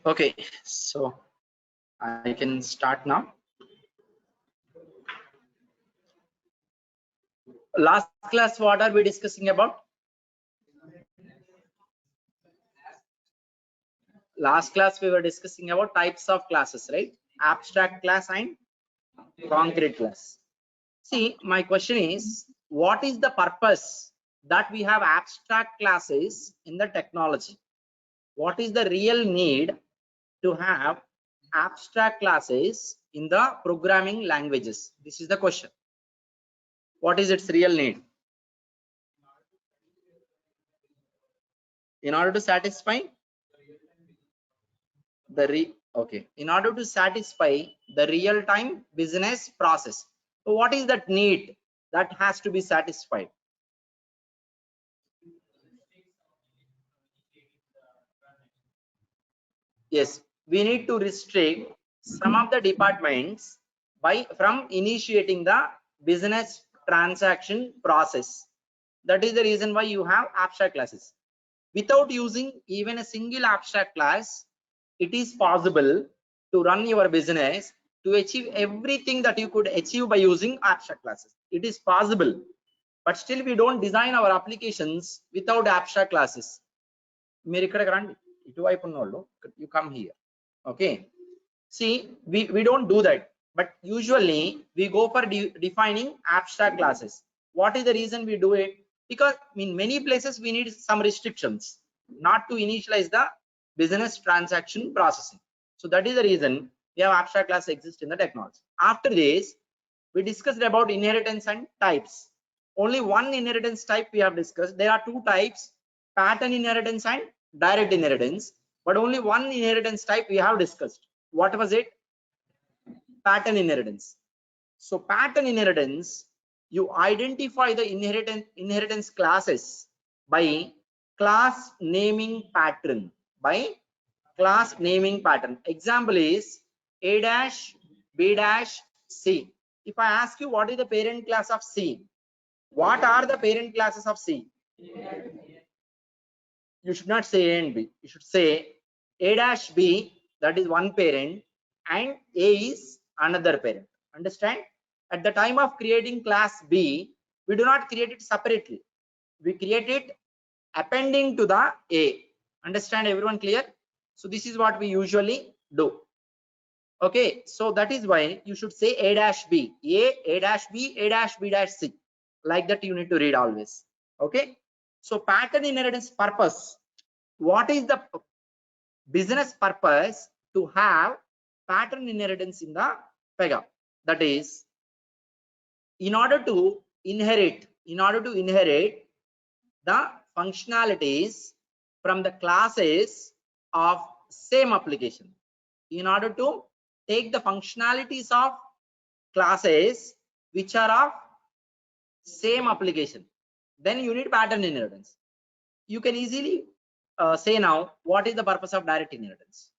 Okay, so I can start now. Last class, what are we discussing about? Last class, we were discussing about types of classes, right? Abstract class and concrete class. See, my question is, what is the purpose that we have abstract classes in the technology? What is the real need to have abstract classes in the programming languages? This is the question. What is its real need? In order to satisfy the in order to satisfy the real-time business process. So what is that need that has to be satisfied? Yes, we need to restrict some of the departments from initiating the business transaction process. That is the reason why you have abstract classes. Without using even a single abstract class, it is possible to run your business to achieve everything that you could achieve by using abstract classes. It is possible, but still we don't design our applications without abstract classes. You come here. Okay, see, we don't do that, but usually we go for defining abstract classes. What is the reason we do it? Because in many places we need some restrictions not to initialize the business transaction processing. So that is the reason we have abstract class exist in the technology. After this, we discussed about inheritance and types. Only one inheritance type we have discussed. There are two types, pattern inheritance and direct inheritance, but only one inheritance type we have discussed. What was it? Pattern inheritance. So pattern inheritance, you identify the inheritance classes by class naming pattern. By class naming pattern. Example is A dash, B dash, C. If I ask you what is the parent class of C, what are the parent classes of C? You should not say A and B. You should say A dash B, that is one parent, and A is another parent. Understand? At the time of creating class B, we do not create it separately. We create it appending to the A. Understand, everyone? Clear? So this is what we usually do. Okay, so that is why you should say A dash B, A dash B, A dash B dash C. Like that you need to read always. Okay, so pattern inheritance purpose. What is the business purpose to have pattern inheritance in the Pega? That is, in order to inherit the functionalities from the classes of same application. In order to take the functionalities of classes which are of same application, then you need pattern inheritance. You can easily say now, what is the purpose of direct inheritance?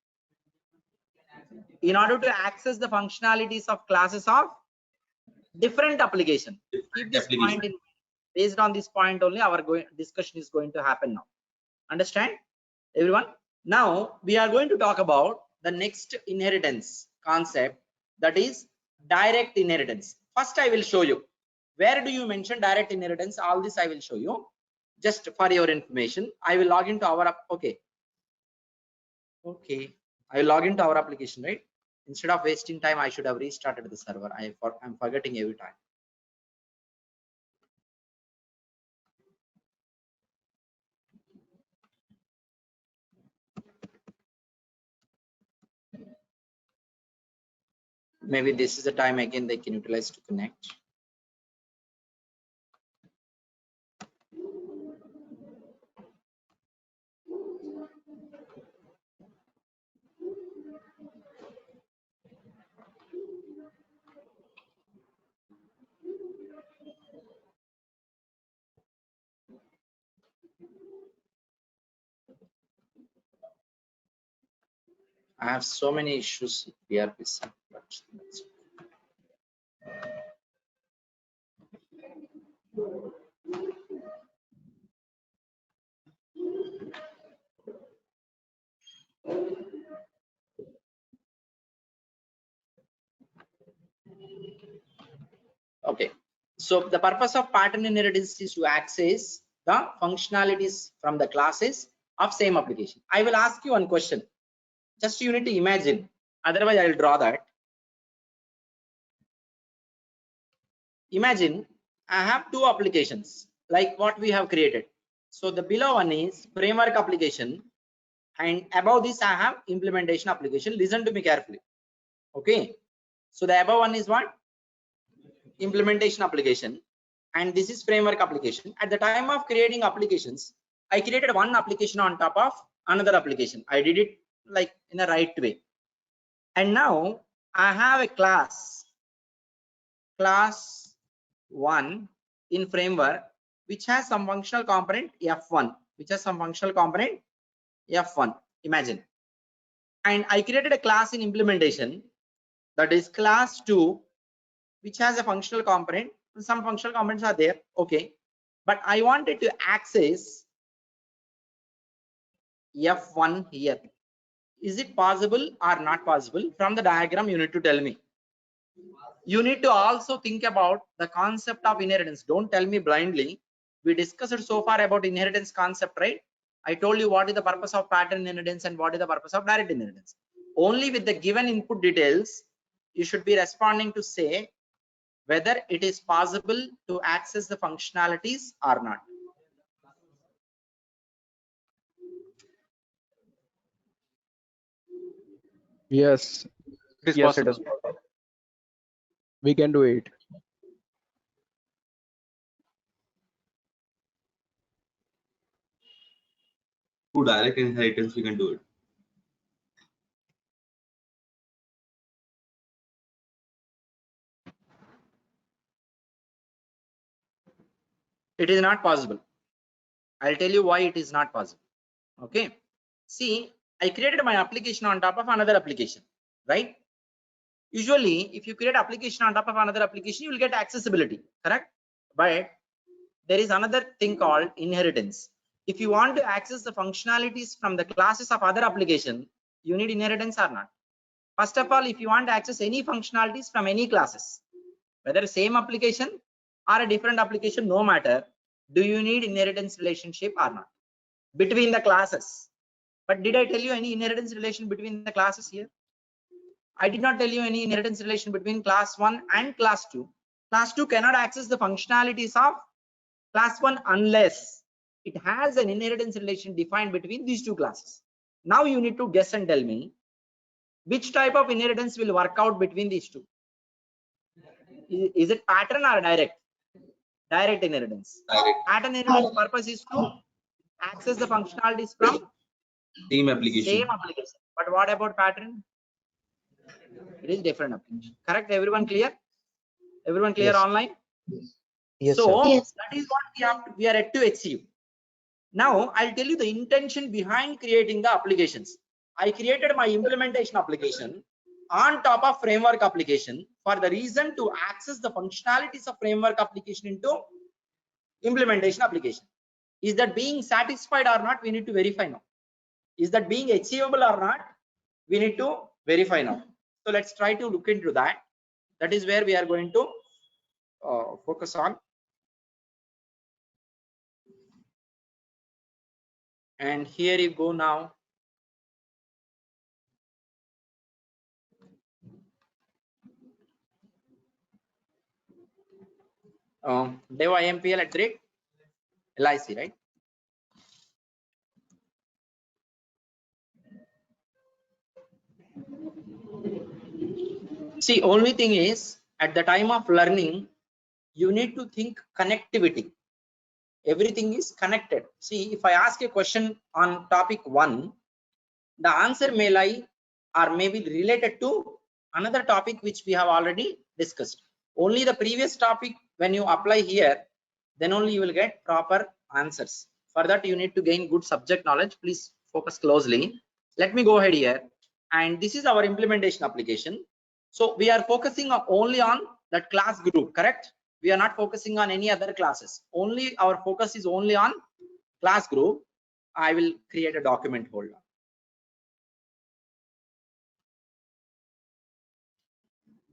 In order to access the functionalities of classes of different application. Keep this point in. Based on this point only, our discussion is going to happen now. Understand, everyone? Now we are going to talk about the next inheritance concept, that is direct inheritance. First, I will show you where do you mention direct inheritance. All this I will show you just for your information. I will log into our okay. I will log into our application, right? Instead of wasting time, I should have restarted the server. I'm forgetting every time. Maybe this is the time again they can utilize to connect. I have so many issues with PRPC, but that's So the purpose of pattern inheritance is to access the functionalities from the classes of same application. I will ask you one question. Just you need to imagine. Otherwise, I will draw that. Imagine I have two applications like what we have created. So the below one is framework application, and above this I have implementation application. Listen to me carefully. Okay. So the above one is what? Implementation application, and this is framework application. At the time of creating applications, I created one application on top of another application. I did it like in a right way. And now I have a class 1 in framework which has some functional component f1, imagine. And I created a class in implementation, that is class 2, which has a functional component. Some functional components are there, okay, but I wanted to access f1 here. Is it possible or not possible? From the diagram you need to tell me. You need to also think about the concept of inheritance. Don't tell me blindly. We discussed so far about inheritance concept, right? I told you what is the purpose of pattern inheritance and what is the purpose of direct inheritance. Only with the given input details you should be responding to say whether it is possible to access the functionalities or not. Yes, It is yes, it possible. is. We can do it. To direct inheritance, we can do it. It is not possible. I'll tell you why it is not possible. Okay. See, I created my application on top of another application, right? Usually, if you create application on top of another application, you will get accessibility, correct? But there is another thing called inheritance. If you want to access the functionalities from the classes of other application, you need inheritance or not? First of all, if you want to access any functionalities from any classes, whether same application or a different application, no matter, do you need inheritance relationship or not between the classes? But did I tell you any inheritance relation between the classes here? I did not tell you any inheritance relation between class 1 and class 2. Class 2 cannot access the functionalities of class 1 unless it has an inheritance relation defined between these two classes. Now you need to guess and tell me which type of inheritance will work out between these two. Is it pattern or direct? Direct inheritance. Direct. Pattern inheritance purpose is to access the functionalities from Same application. same application. But what about pattern? It is different application. Correct? Everyone clear? Everyone clear? Yes. Online? Yes, So sir. Yes. that is what we are yet to achieve. Now I'll tell you the intention behind creating the applications. I created my implementation application on top of framework application for the reason to access the functionalities of framework application into implementation application. Is that being satisfied or not? We need to verify now. Is that being achievable or not? We need to verify now. So let's try to look into that. That is where we are going to focus on. And here you go now. Dev IMPL at rate LIC, right? See, only thing is at the time of learning, you need to think connectivity. Everything is connected. See, if I ask a question on topic 1, the answer may lie or may be related to another topic which we have already discussed. Only the previous topic, when you apply here, then only you will get proper answers. For that, you need to gain good subject knowledge. Please focus closely. Let me go ahead here. And this is our implementation application. So we are focusing only on that class group, correct? We are not focusing on any other classes. Only our focus is only on class group. I will create a document holder.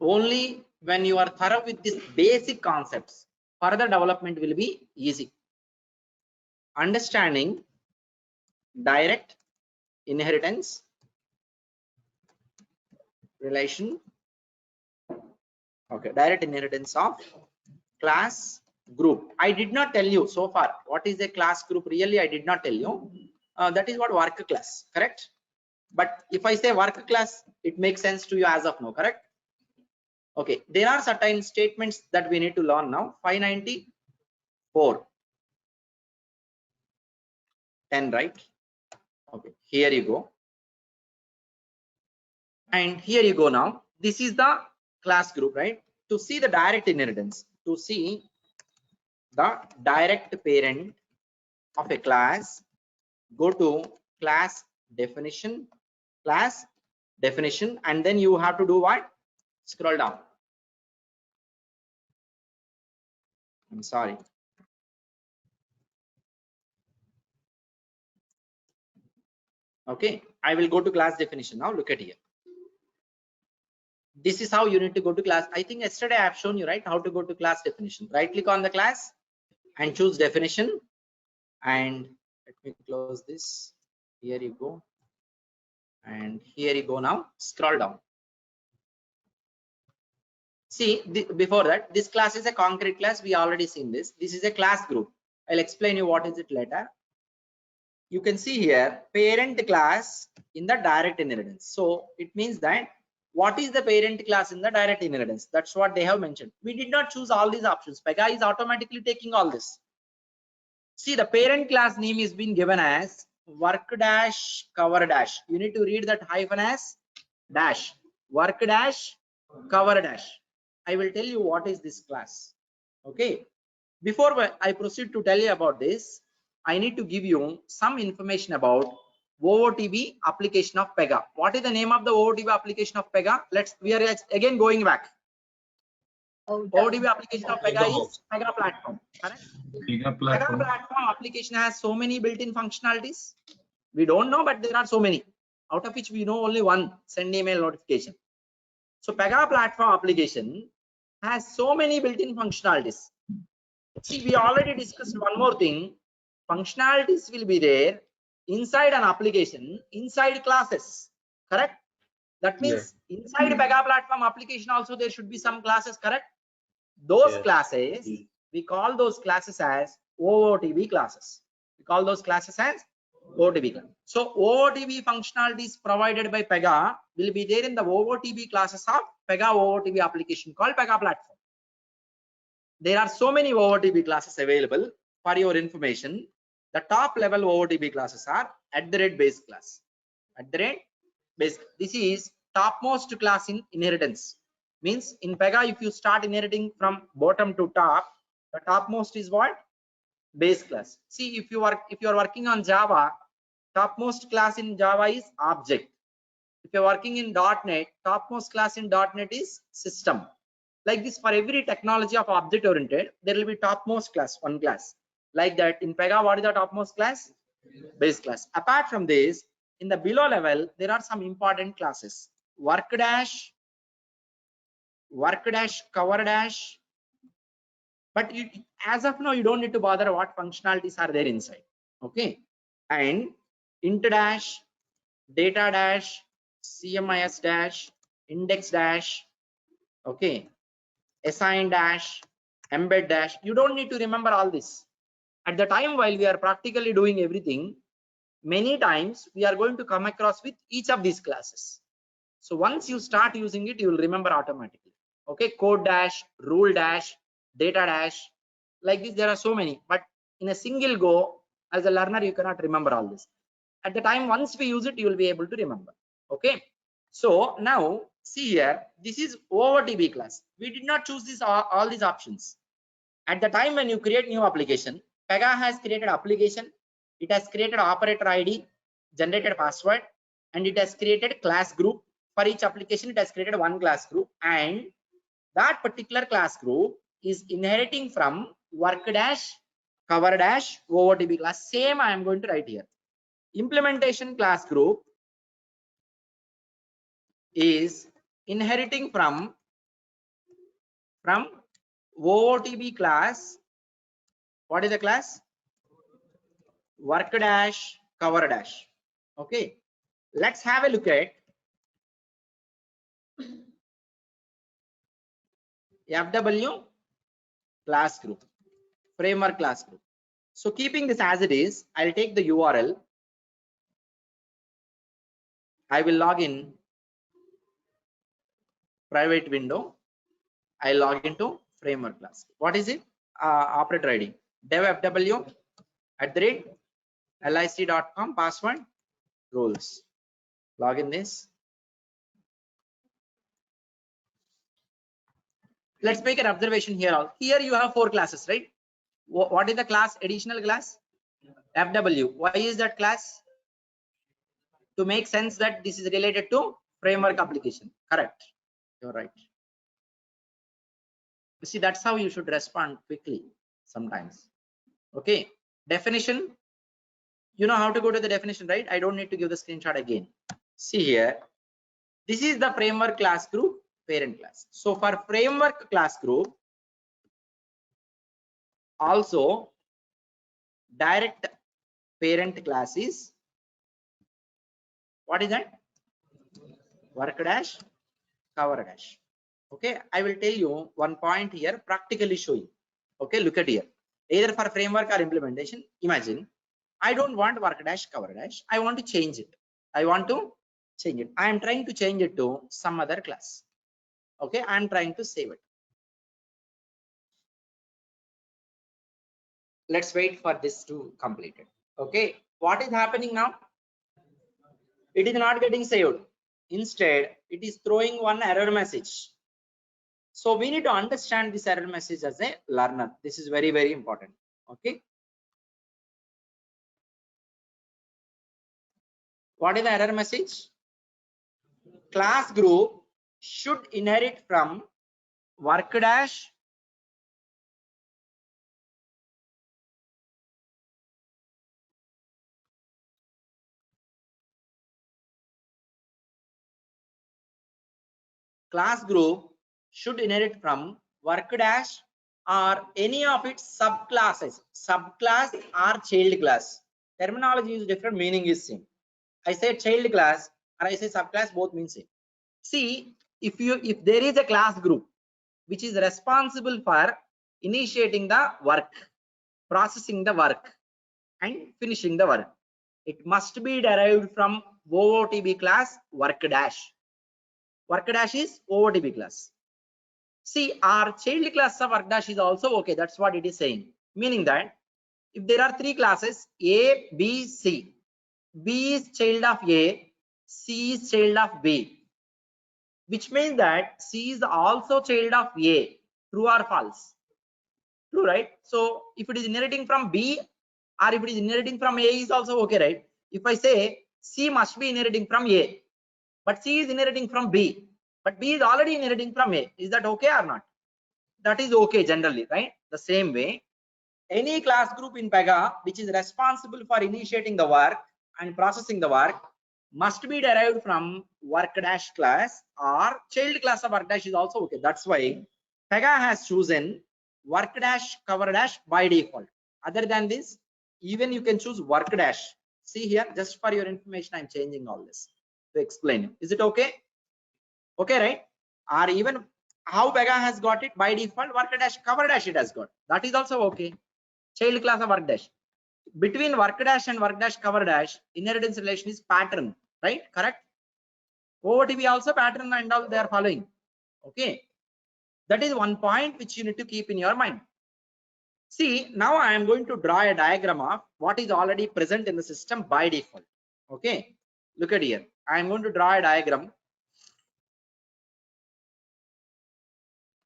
Only when you are thorough with these basic concepts, further development will be easy. Understanding direct inheritance relation. Okay, direct inheritance of class group. I did not tell you so far what is a class group. Really, I did not tell you. That is what work class, correct? But if I say work class, it makes sense to you as of now, correct? Okay, there are certain statements that we need to learn now. 594 10, right? Okay, here you go. And here you go now. This is the class group, right? To see the direct inheritance, to see the direct parent of a class, go to class definition, and then you have to do what? Scroll down. I'm sorry. Okay, I will go to class definition now. Look at here. This is how you need to go to class. I think yesterday I have shown you, right, how to go to class definition. Right click on the class and choose definition. And let me close this. Here you go. And here you go now. Scroll down. See, before that, this class is a concrete class. We already seen this. This is a class group. I'll explain you what is it later. You can see here parent class in the direct inheritance. So it means that what is the parent class in the direct inheritance? That's what they have mentioned. We did not choose all these options. Pega is automatically taking all this. See, the parent class name is being given as work dash cover dash. You need to read that hyphen as dash. Work dash cover dash. I will tell you what is this class. Okay. Before I proceed to tell you about this, I need to give you some information about OOTB application of Pega. What is the name of the OOTB application of Pega? We are again going back. OOTB application of Pega is Pega platform. Correct? Pega platform application has so many built-in functionalities. We don't know, but there are so many. Out of which we know only one: send email notification. So Pega platform application has so many built-in functionalities. See, we already discussed one more thing. Functionalities will be there inside an application, inside classes, correct? That means inside Pega platform application also there should be some classes, correct? Those classes, we call those classes as OOTB classes. We call those classes as OOTB class. So OOTB functionalities provided by Pega will be there in the OOTB classes of Pega OOTB application called Pega platform. There are so many OOTB classes available. For your information, the top level OOTB classes are @base class. @base. This is topmost class in inheritance. Means in Pega, if you start inheriting from bottom to top, the topmost is what? Base class. See, if you are working on Java, topmost class in Java is object. If you're working in .NET, topmost class in .NET is system. Like this, for every technology of object oriented, there will be topmost class, one class. Like that in Pega, what is the topmost class? Base class. Apart from this, in the below level, there are some important classes: work dash, cover dash. But as of now, you don't need to bother what functionalities are there inside. Okay. And int dash, data dash, CMIS dash, index dash. Okay. Assign dash, embed dash. You don't need to remember all this. At the time while we are practically doing everything, many times we are going to come across with each of these classes. So once you start using it, you will remember automatically. Okay, code dash, rule dash, data dash. Like this, there are so many, but in a single go, as a learner, you cannot remember all this. At the time, once we use it, you will be able to remember. Okay. So now see here, this is OOTB class. We did not choose this all these options. At the time when you create new application, Pega has created application. It has created operator ID, generated password, and it has created class group. For each application, it has created one class group, and that particular class group is inheriting from work dash, cover dash, OOTB class. Same I am going to write here. Implementation class group is inheriting from OOTB class. What is the class? Work dash cover dash. Okay, let's have a look at FW class group, framework class group. So keeping this as it is, I'll take the URL. I will log in private window. I log into framework class. What is it? Operator ID dev fw@lic.com, password roles. Log in this. Let's make an observation here. Here you have 4 classes, right? What is the class? Additional class FW. Why is that class? To make sense that this is related to framework application. Correct. You're right. You see, that's how you should respond quickly sometimes. Okay. Definition. You know how to go to the definition, right? I don't need to give the screenshot again. See here. This is the framework class group, parent class. So for framework class group, also direct parent class is, what is that? Work dash cover dash. Okay, I will tell you one point here, practically show you. Okay, look at here. Either for framework or implementation, imagine I don't want work dash cover dash. I want to change it. I am trying to change it to some other class. Okay, I am trying to save it. Let's wait for this to complete it. Okay, what is happening now? It is not getting saved. Instead, it is throwing one error message. So we need to understand this error message as a learner. This is very, very important. Okay. What is the error message? Class group should inherit from work dash work dash or any of its subclasses, subclass or child class. Terminology is different, meaning is same. I say child class or I say subclass, both mean same. See, if there is a class group which is responsible for initiating the work, processing the work and finishing the work, it must be derived from OOTB class work dash. Work dash is OOTB class. See, our child class of work dash is also okay. That's what it is saying. Meaning that if there are 3 classes A, B, C, B is child of A, C is child of B, which means that C is also child of A. True or false? True, right? So if it is inheriting from B or if it is inheriting from A is also okay, right? If I say C must be inheriting from A, but C is inheriting from B, but B is already inheriting from A, is that okay or not? That is okay generally, right? The same way, any class group in Pega which is responsible for initiating the work and processing the work must be derived from work dash class, or child class of work dash is also okay. That's why Pega has chosen work dash cover dash by default. Other than this, even you can choose work dash. See here, just for your information, I'm changing all this to explain. Is it okay? Okay, right? Or even how Pega has got it by default, work dash cover dash it has got. That is also okay. Child class of work dash. Between work dash and work dash cover dash, inheritance relation is pattern, right? Correct? OOTB also pattern and all they are following. Okay. That is one point which you need to keep in your mind. See, now I am going to draw a diagram of what is already present in the system by default. Okay. Look at here. I am going to draw a diagram.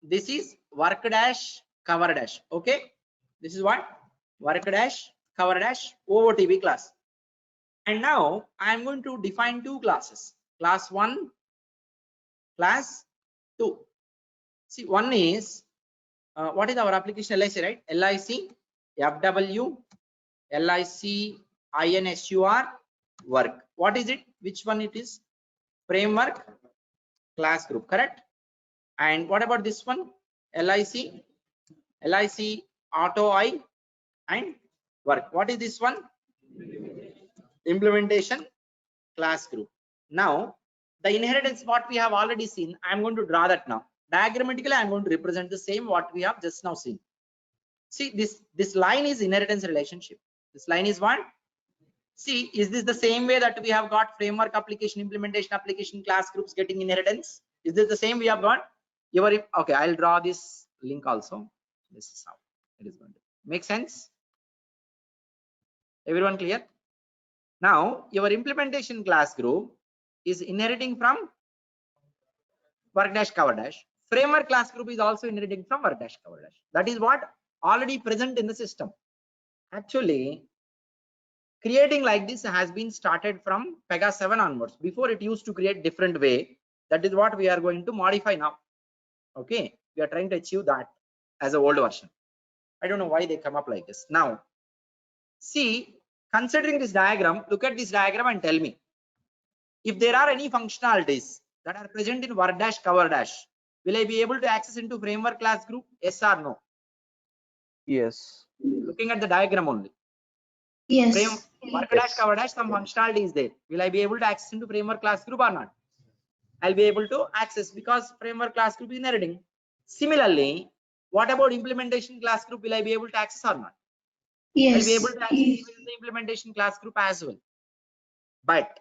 This is work dash cover dash. Okay. This is what? Work dash cover dash OOTB class. And now I am going to define 2 classes, class 1, class 2. See, one is what is our application? LIC, right? LIC FW LIC INSUR work. What is it? Which one it is? Framework class group, correct? And what about this one? LIC LIC, auto I, and work. What is this one? Implementation class group. Now the inheritance what we have already seen, I'm going to draw that now. Diagrammatically I'm going to represent the same what we have just now seen. See, this line is inheritance relationship. This line is what? See, is this the same way that we have got framework application, implementation application, class groups getting inheritance? Is this the same we have got? Okay, I'll draw this link also. This is how it is going to make sense. Everyone clear? Now your implementation class group is inheriting from work dash cover dash. Framework class group is also inheriting from work dash cover dash. That is what already present in the system. Actually, creating like this has been started from Pega 7 onwards. Before it used to create different way. That is what we are going to modify now. Okay, we are trying to achieve that as a old version. I don't know why they come up like this. Now, see, considering this diagram, look at this diagram and tell me if there are any functionalities that are present in work dash cover dash, will I be able to access into framework class group? Yes or no? Yes. Looking at the diagram only. Yes. Work dash cover dash, some functionality is there. Will I be able to access into framework class group or not? I'll be able to access because framework class group is inheriting. Similarly, what about implementation class group? Will I be able to access or not? I'll be able Yes. to access even the implementation class group as well. But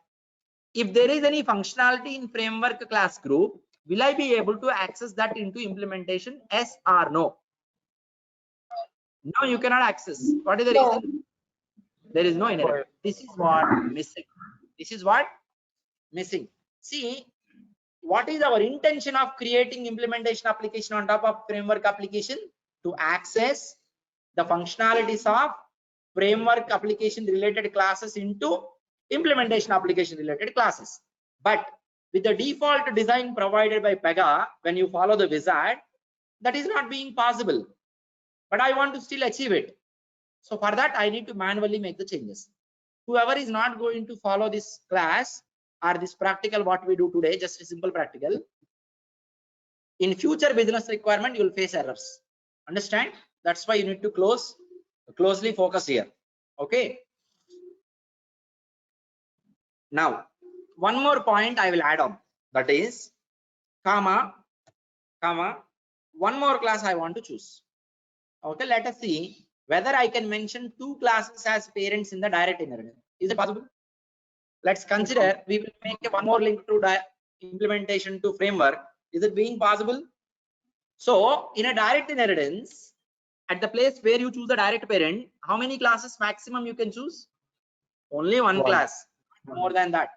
if there is any functionality in framework class group, will I be able to access that into implementation? Yes or no? No, you cannot access. What is the No. reason? There is no inheritance. This is what missing. This is what missing. See, what is our intention of creating implementation application on top of framework application? To access the functionalities of framework application related classes into implementation application related classes. But with the default design provided by Pega, when you follow the wizard, that is not being possible. But I want to still achieve it. So for that, I need to manually make the changes. Whoever is not going to follow this class or this practical what we do today, just a simple practical, in future business requirement, you will face errors. Understand? That's why you need to closely focus here. Okay. Now, one more point I will add on. That is, comma, one more class I want to choose. Okay, let us see whether I can mention two classes as parents in the direct inheritance. Is it possible? Let's consider we will make one more link to implementation to framework. Is it being possible? So in a direct inheritance, at the place where you choose the direct parent, how many classes maximum you can choose? Only one class, more than that.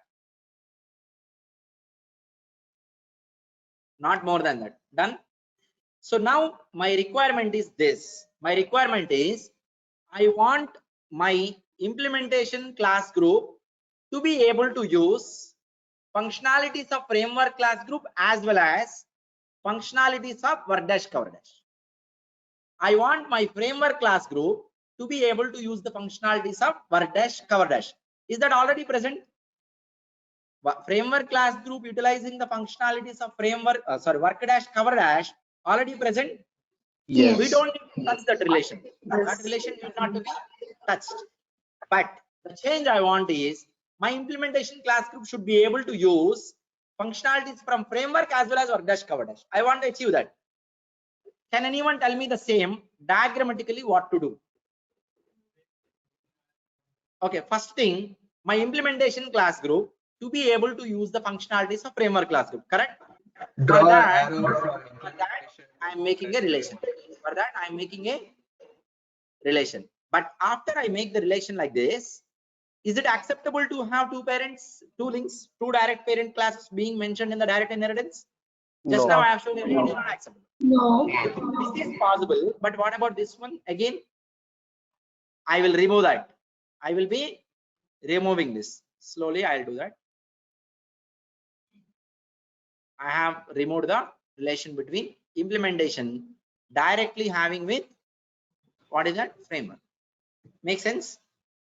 Not more than that. Done. So now my requirement is this. My requirement is I want my implementation class group to be able to use functionalities of framework class group as well as functionalities of work dash cover dash. I want my framework class group to be able to use the functionalities of work dash cover dash. Is that already present? Framework class group utilizing the functionalities of framework, work dash cover dash already present. Yes. We don't need to touch that relation. That relation is not to be touched. But the change I want is my implementation class group should be able to use functionalities from framework as well as work dash cover dash. I want to achieve that. Can anyone tell me the same diagrammatically what to do? Okay, first thing, my implementation class group to be able to use the functionalities of framework class group, correct? For that, I'm making a relation. For that, I'm making a relation. But after I make the relation like this, is it acceptable to have two parents, two links, two direct parent classes being mentioned in the direct inheritance? Just now I have shown you it is not acceptable. No. This is possible, but what about this one? Again, I will remove that. I will be removing this. Slowly I'll do that. I have removed the relation between implementation directly having with what is that? Framework. Make sense?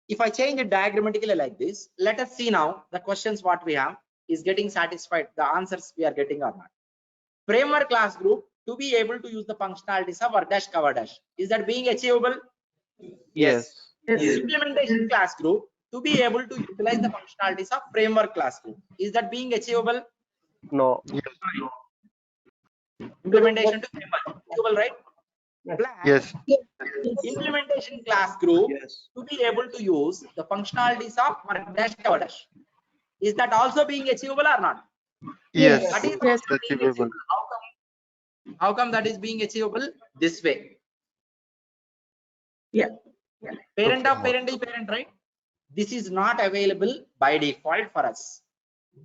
If I change it diagrammatically like this, let us see now the questions what we have is getting satisfied, the answers we are getting or not. Framework class group to be able to use the functionalities of work dash cover dash. Is that being achievable? Yes. Implementation class group to be able to utilize the functionalities of framework class group. Is that being achievable? No. Implementation to framework achievable, right? Yes. Implementation class group Yes. to be able to use the functionalities of work dash cover dash. Is that also being achievable or not? Yes. That is Yes. also being Achievable. achievable. How come that is being achievable? This way. Yeah. Parent of parent is parent, right? This is not available by default for us.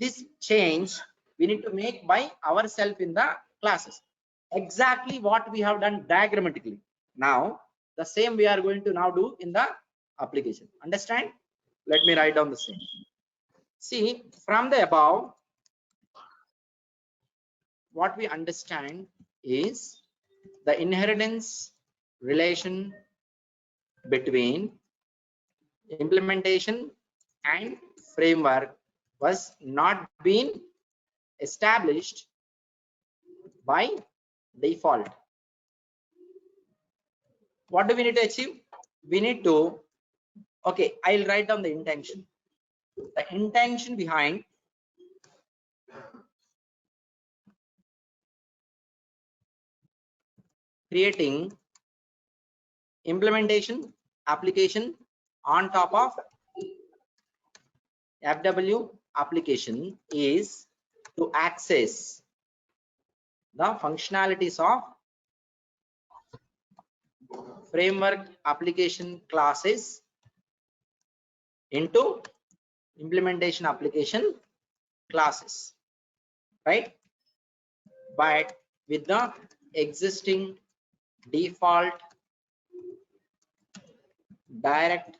This change we need to make by ourselves in the classes. Exactly what we have done diagrammatically. Now the same we are going to now do in the application. Understand? Let me write down the same. See, from the above, what we understand is the inheritance relation between implementation and framework was not being established by default. What do we need to achieve? We need to, okay, I'll write down the intention. The intention behind creating implementation application on top of FW application is to access the functionalities of framework application classes into implementation application classes, right? But with the existing default direct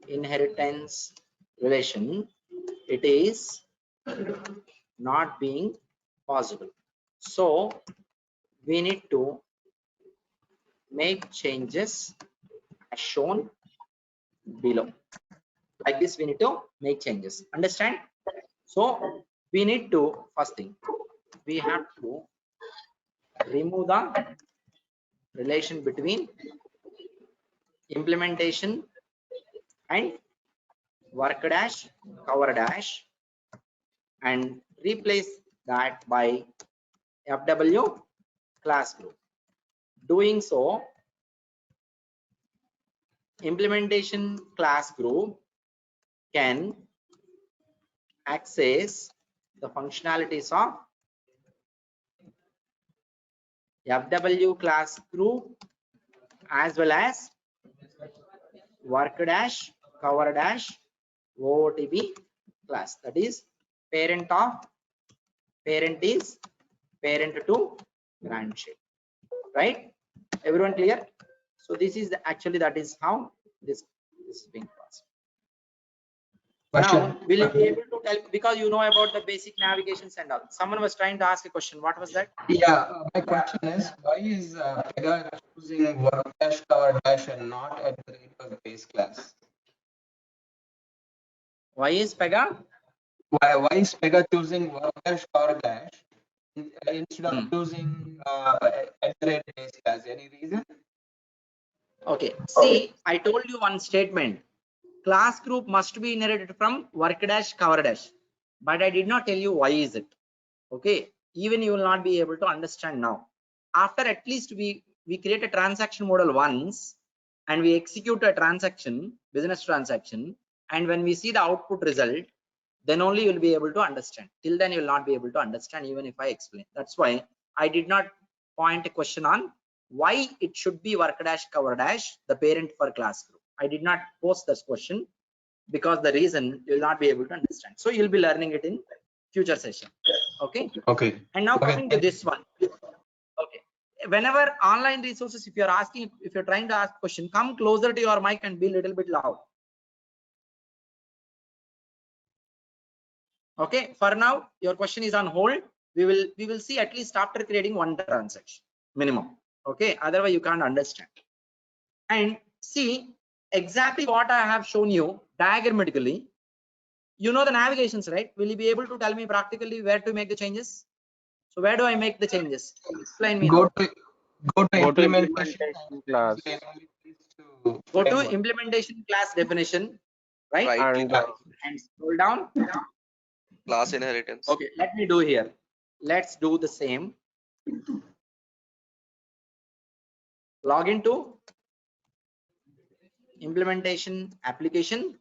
inheritance relation, it is not being possible. So we need to make changes as shown below. Like this, we need to make changes. Understand? So we need to, first thing, we have to remove the relation between implementation and work dash cover dash and replace that by FW class group. Doing so, implementation class group can access the functionalities of FW class group as well as work dash cover dash OOTB class. That is parent of parent is parent to grandchild, right? Everyone clear? So this is actually that is how this is being processed. Now will you be able to tell, because you know about the basic navigations and all. Someone was trying to ask a question. What was that? Yeah, my question is, why is Pega choosing work dash cover dash and not at the rate of base class? Why is Pega? Why is Pega choosing work dash cover dash instead of choosing at the rate base class? Any reason? Okay, see, I told you one statement. Class group must be inherited from work dash cover dash, but I did not tell you why is it. Okay, even you will not be able to understand now. After at least we create a transaction model once and we execute a transaction, business transaction, and when we see the output result, then only you will be able to understand. Till then you will not be able to understand even if I explain. That's why I did not point a question on why it should be work dash cover dash the parent for class group. I did not post this question because the reason you will not be able to understand. So you'll be learning it in future session. Okay. Okay. And now Okay. coming to this one. Okay. Whenever online resources, if you're asking, if you're trying to ask question, come closer to your mic and be a little bit loud. Okay. For now, your question is on hold. We will see at least after creating one transaction minimum. Okay. Otherwise, you can't understand. And see exactly what I have shown you diagrammatically. You know the navigations, right? Will you be able to tell me practically where to make the changes? So where do I make the changes? Explain me Go now. to Go to implementation implementation class to Go to framework. implementation class definition, right? Right and click, And scroll down. class inheritance. Okay, let me do here. Let's do the same. Log into implementation application,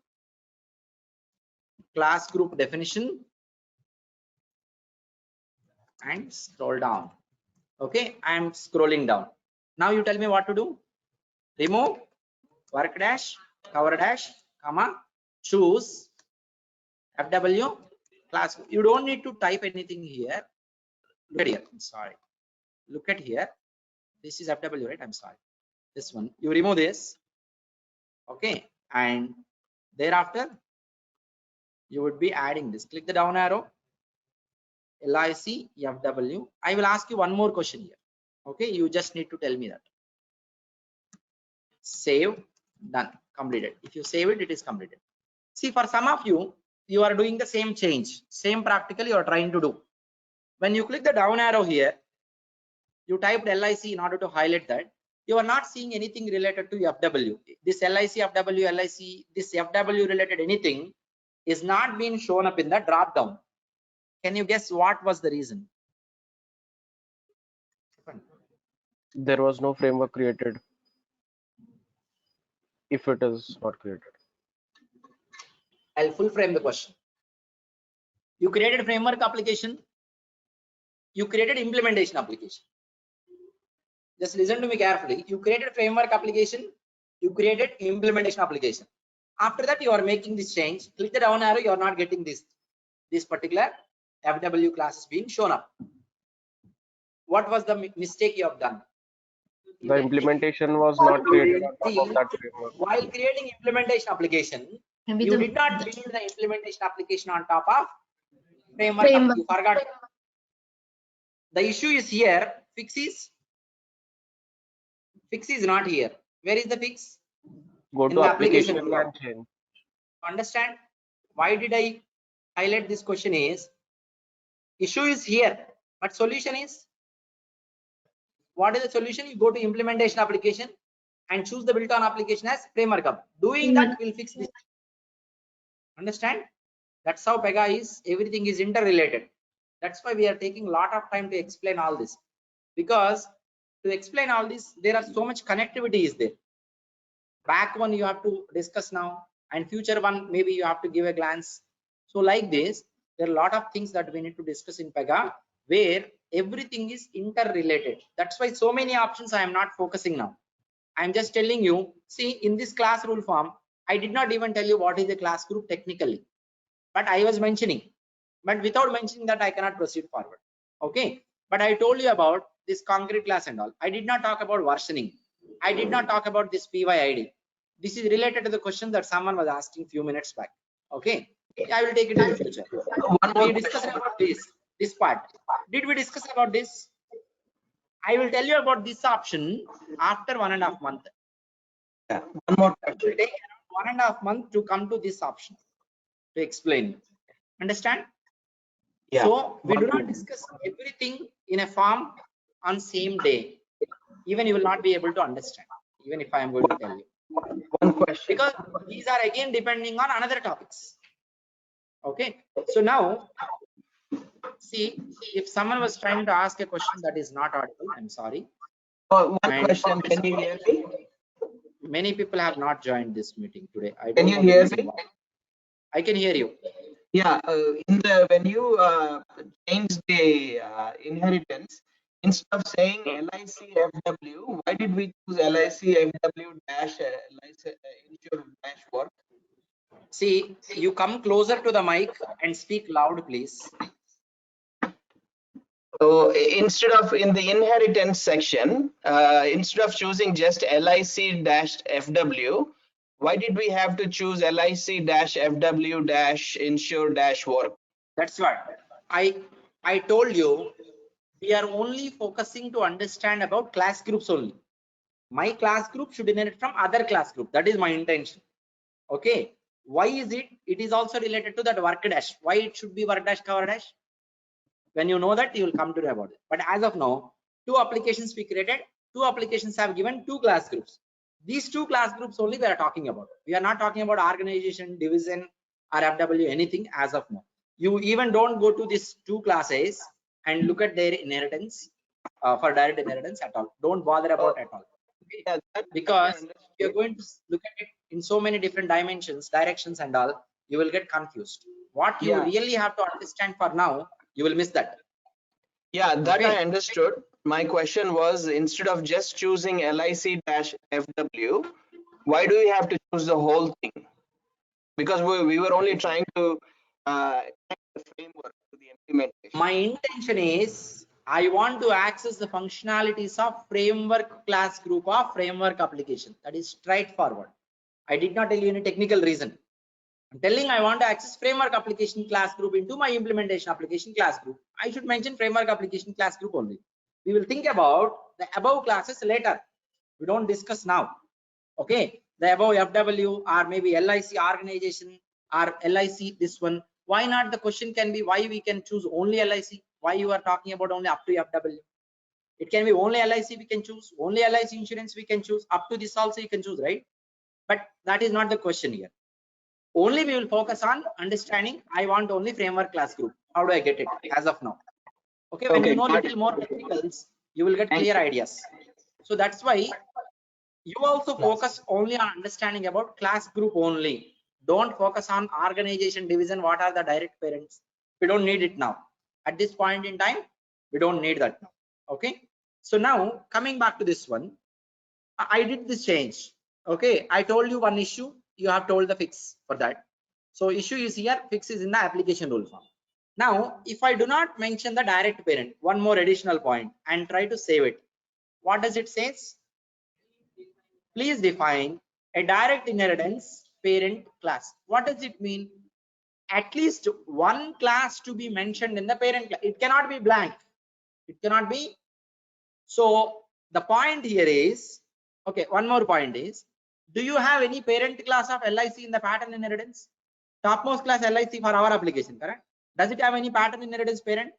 class group definition, and scroll down. Okay, I am scrolling down. Now you tell me what to do. Remove work dash, cover dash, comma, choose FW class. You don't need to type anything here. Look at here. I'm sorry. Look at here. This is FW, right? I'm sorry. This one. You remove this. Okay, and thereafter you would be adding this. Click the down arrow. LIC FW. I will ask you one more question here. Okay, you just need to tell me that. Save, done, completed. If you save it, it is completed. See, for some of you, you are doing the same change, same practical you are trying to do. When you click the down arrow here, you typed LIC in order to highlight that. You are not seeing anything related to FW. This LIC, FW, LIC, this FW related anything is not being shown up in the drop down. Can you guess what was the reason? there was no framework created if it is not created. I'll full frame the question. You created framework application. You created implementation application. Just listen to me carefully. You created framework application. You created implementation application. After that, you are making this change. Click the down arrow. You are not getting this particular FW class is being shown up. What was the mistake you have done? The implementation was not created on top of that framework. While creating implementation application, Maybe you did not build the implementation application on top of framework. Framework. You forgot. The issue is here. Fix is not here. Where is the fix? Go In to the application application. and change. Understand? Why did I highlight this question is issue is here, but solution is, what is the solution? You go to implementation application and choose the built on application as framework hub. Doing that will fix this. Understand? That's how Pega is. Everything is interrelated. That's why we are taking a lot of time to explain all this, because to explain all this there are so much connectivity is there. Back one you have to discuss now, and future one maybe you have to give a glance. So like this, there are a lot of things that we need to discuss in Pega where everything is interrelated. That's why so many options I am not focusing now. I am just telling you, see, in this class rule form, I did not even tell you what is the class group technically, but I was mentioning, but without mentioning that I cannot proceed forward. Okay, but I told you about this concrete class and all. I did not talk about versioning. I did not talk about this PYID. This is related to the question that someone was asking few minutes back. Okay, I will take it in the future. We discussed about this part. Did we discuss about this? I will tell you about this option after 1.5 months. Yeah. One more It will take around 1.5 months to come to this option to explain. Understand? Yeah. So we do not discuss everything in a form on same day. Even you will not be able to understand, even if I am going to tell you. One question. Because these are again depending on another topics. Okay. So now, see, if someone was trying to ask a question that is not audible, I'm sorry. Oh, one And question. Can you hear me? Many people have not joined this meeting today. I Can don't you know the hear reason me? why. I can hear you. Yeah. When you change the inheritance, instead of saying LICFW, why did we choose LICFW dash insure dash work? See, you come closer to the mic and speak loud, please. So instead of in the inheritance section, instead of choosing just LIC-FW, why did we have to choose LIC-FW-insure-work? That's what I told you. We are only focusing to understand about class groups only. My class group should inherit from other class group. That is my intention. Okay. Why is it? It is also related to that work dash. Why it should be work dash cover dash? When you know that, you will come to know about it. But as of now, 2 applications we created. 2 applications have given 2 class groups. These 2 class groups only we are talking about. We are not talking about organization, division, or FW, anything as of now. You even don't go to these 2 classes and look at their inheritance for direct inheritance at all. Don't bother about at all. Okay? Yeah, that Because understood. you're going to look at it in so many different dimensions, directions, and all, you will get confused. What you Yeah. really have to understand for now, you will miss that. Yeah, that Okay. I understood. My question was, instead of just choosing LIC-FW, why do we have to choose the whole thing? Because we were only trying to connect the framework to the implementation. My intention is I want to access the functionalities of framework class group of framework application. That is straightforward. I did not tell you any technical reason. I'm telling I want to access framework application class group into my implementation application class group. I should mention framework application class group only. We will think about the above classes later. We don't discuss now. Okay, the above FW or maybe LIC organization or LIC this one. Why not? The question can be why we can choose only LIC. Why you are talking about only up to FW? It can be only LIC we can choose, only LIC insurance we can choose, up to this also you can choose, right? But that is not the question here. Only we will focus on understanding. I want only framework class group. How do I get it as of now? Okay, when Okay, you know got little more technicals, you will get Thank clear you. ideas. So that's why you also focus only on understanding about class group only. Don't focus on organization, division, what are the direct parents. We don't need it now. At this point in time, we don't need that now. Okay, so now coming back to this one, I did this change. Okay, I told you one issue, you have told the fix for that. So issue is here, fix is in the application rule form. Now if I do not mention the direct parent, one more additional point, and try to save it, what does it say? Please define a direct inheritance parent class. What does it mean? At least one class to be mentioned in the parent class. It cannot be blank. It cannot be. So the point here is, okay, one more point is, do you have any parent class of LIC in the pattern inheritance? Topmost class LIC for our application, correct? Does it have any pattern inheritance parent?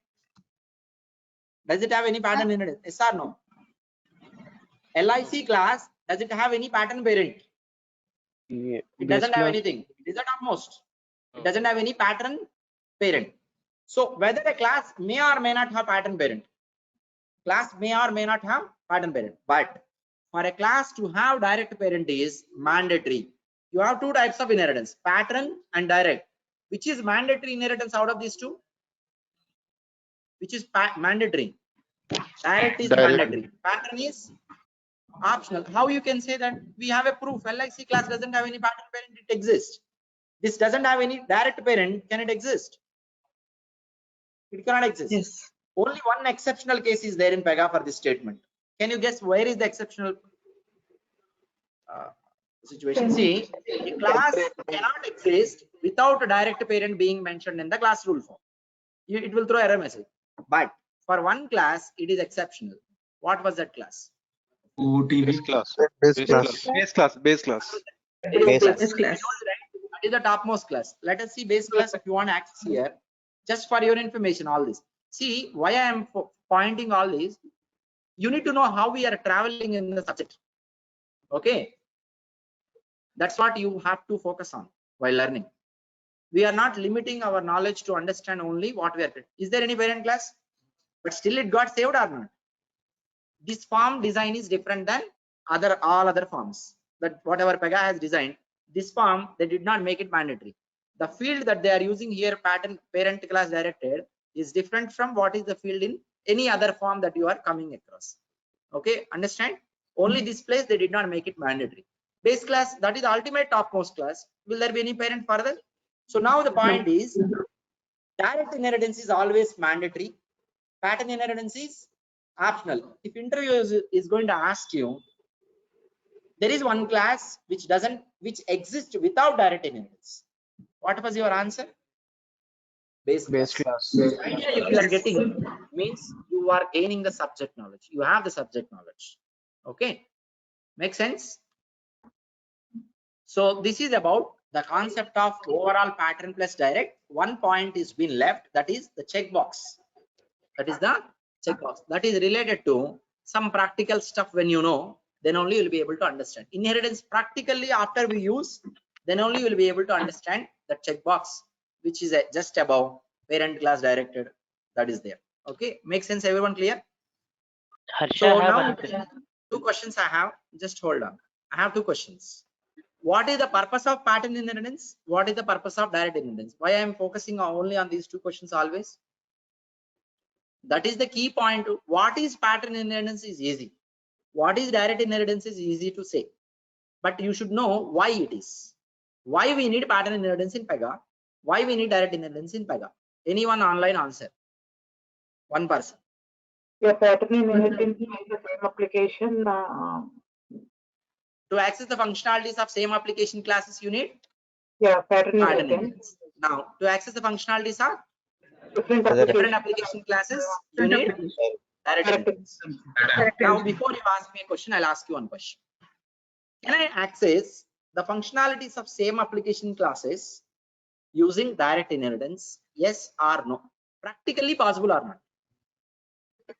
Does it have any pattern inheritance? Yes or no? LIC class, does it have any pattern parent? Yeah, It base doesn't have class. anything. It is the topmost. It doesn't have any pattern parent. So whether a class may or may not have pattern parent, class may or may not have pattern parent, but for a class to have direct parent is mandatory. You have 2 types of inheritance, pattern and direct. Which is mandatory inheritance out of these 2? Which is mandatory? Direct is Direct. mandatory. Pattern is optional. How you can say that? We have a proof. LIC class doesn't have any pattern parent, it exists. This doesn't have any direct parent, can it exist? It cannot exist. Yes. Only one exceptional case is there in Pega for this statement. Can you guess where is the exceptional situation? See, a class cannot exist without a direct parent being mentioned in the class rule form. It will throw error message. But for one class, it is exceptional. What was that class? OTV. Base class. Base Base class. class. Base class. Base class. Base class. Base class. I told you, right? That is the topmost class. Let us see base class if you want access here. Just for your information, all this. See why I am pointing all this. You need to know how we are traveling in the subject. Okay, that's what you have to focus on while learning. We are not limiting our knowledge to understand only what we are. Is there any parent class? But still it got saved or not? This form design is different than all other forms. That whatever Pega has designed, this form they did not make it mandatory. The field that they are using here, pattern parent class directed, is different from what is the field in any other form that you are coming across. Okay, understand? Only this place they did not make it mandatory. Base class, that is the ultimate topmost class. Will there be any parent further? So now the point is, direct inheritance is always mandatory. Pattern inheritance is optional. If interview is going to ask you, there is one class which exists without direct inheritance. What was your answer? Base Base class. class. Idea if you are getting means you are gaining the subject knowledge. You have the subject knowledge. Okay, make sense? So this is about the concept of overall pattern plus direct. One point is been left, that is the checkbox. That is the checkbox. That is related to some practical stuff. When you know, then only you will be able to understand. Inheritance practically after we use, then only you will be able to understand the checkbox, which is just above parent class directed. That is there. Okay, makes sense? Everyone clear? Harsha, So I have now one. two questions I have. Just hold on. I have two questions. What is the purpose of pattern inheritance? What is the purpose of direct inheritance? Why I am focusing only on these two questions always? That is the key point. What is pattern inheritance is easy. What is direct inheritance is easy to say. But you should know why it is. Why we need pattern inheritance in Pega? Why we need direct inheritance in Pega? Anyone online answer? One person. Yeah, pattern inheritance is the same application. To access the functionalities of same application classes, you need Yeah, pattern pattern inheritance. inheritance. Now, to access the functionalities of Different different application. application classes, you need direct inheritance. Now, before you ask me a question, I'll ask you one question. Can I access the functionalities of same application classes using direct inheritance? Yes or no? Practically possible or not?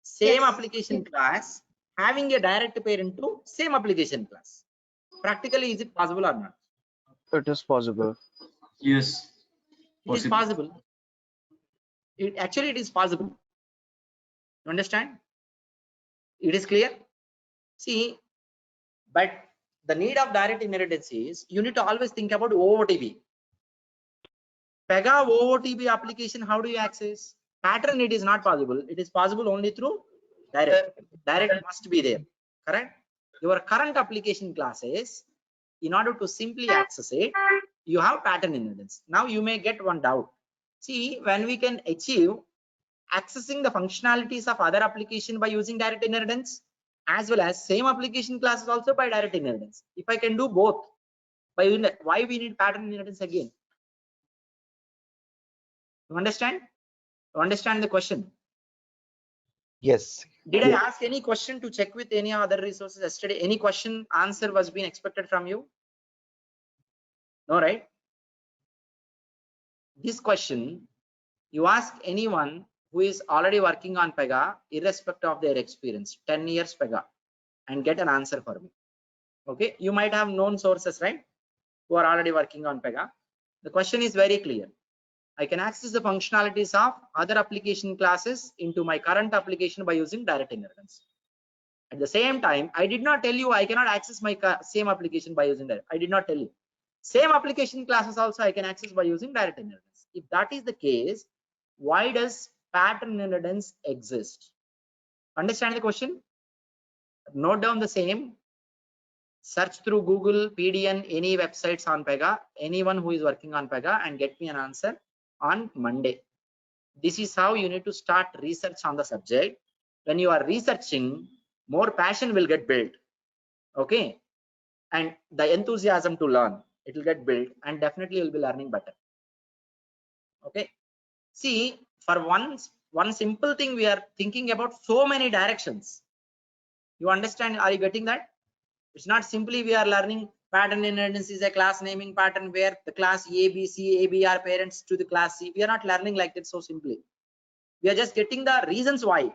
Same Yes. application class having a direct parent to same application class. Practically, is it possible or not? It is possible. Yes. It is possible. Actually, it is possible. You understand? It is clear? See, but the need of direct inheritance is you need to always think about OOTP. Pega OOTP application, how do you access? Pattern, it is not possible. It is possible only through direct. Direct must be there. Correct? Your current application classes, in order to simply access it, you have pattern inheritance. Now you may get one doubt. See, when we can achieve accessing the functionalities of other application by using direct inheritance, as well as same application classes also by direct inheritance. If I can do both, by using that, why we need pattern inheritance again? You understand? You understand the question? Yes. Did I ask any question to check with any other resources yesterday? Any question answer was being expected from you? No, right? This question, you ask anyone who is already working on Pega, irrespective of their experience, 10 years Pega, and get an answer for me. Okay, you might have known sources, right, who are already working on Pega. The question is very clear. I can access the functionalities of other application classes into my current application by using direct inheritance. At the same time, I did not tell you I cannot access my same application by using direct. I did not tell you. Same application classes also I can access by using direct inheritance. If that is the case, why does pattern inheritance exist? Understand the question? Note down the same. Search through Google, PDN, any websites on Pega, anyone who is working on Pega, and get me an answer on Monday. This is how you need to start research on the subject. When you are researching, more passion will get built. Okay, and the enthusiasm to learn, it will get built, and definitely you'll be learning better. Okay, see, for one simple thing, we are thinking about so many directions. You understand? Are you getting that? It's not simply we are learning pattern inheritance is a class naming pattern where the class A, B, C, A, B are parents to the class C. We are not learning like that so simply. We are just getting the reasons why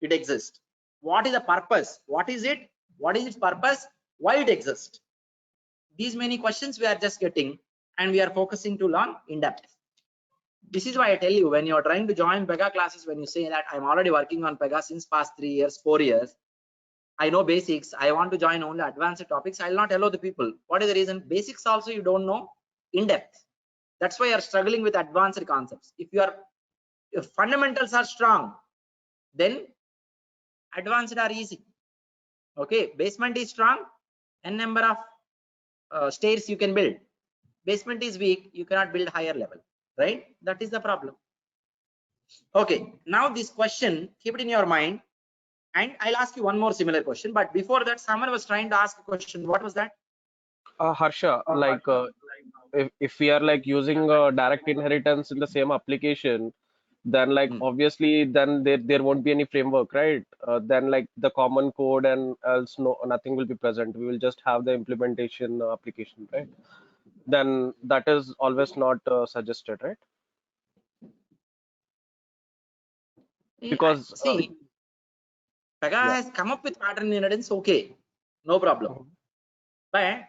it exists. What is the purpose? What is it? What is its purpose? Why it exists? These many questions we are just getting, and we are focusing to learn in depth. This is why I tell you, when you are trying to join Pega classes, when you say that I'm already working on Pega since past 3 years, 4 years, I know basics, I want to join only advanced topics, I'll not allow the people. What is the reason? Basics also you don't know in depth. That's why you're struggling with advanced concepts. If fundamentals are strong, then advanced are easy. Okay, basement is strong, n number of stairs you can build. Basement is weak, you cannot build higher level, right? That is the problem. Okay, now this question, keep it in your mind, and I'll ask you one more similar question. But before that, someone was trying to ask a question. What was that? Harsha, like if we are like using direct inheritance in the same application, then like obviously then there won't be any framework, right? Then like the common code and else nothing will be present. We will just have the implementation application, right? Then that is always not suggested, right? Because see, Pega yeah. has come up with pattern inheritance, okay, no problem. But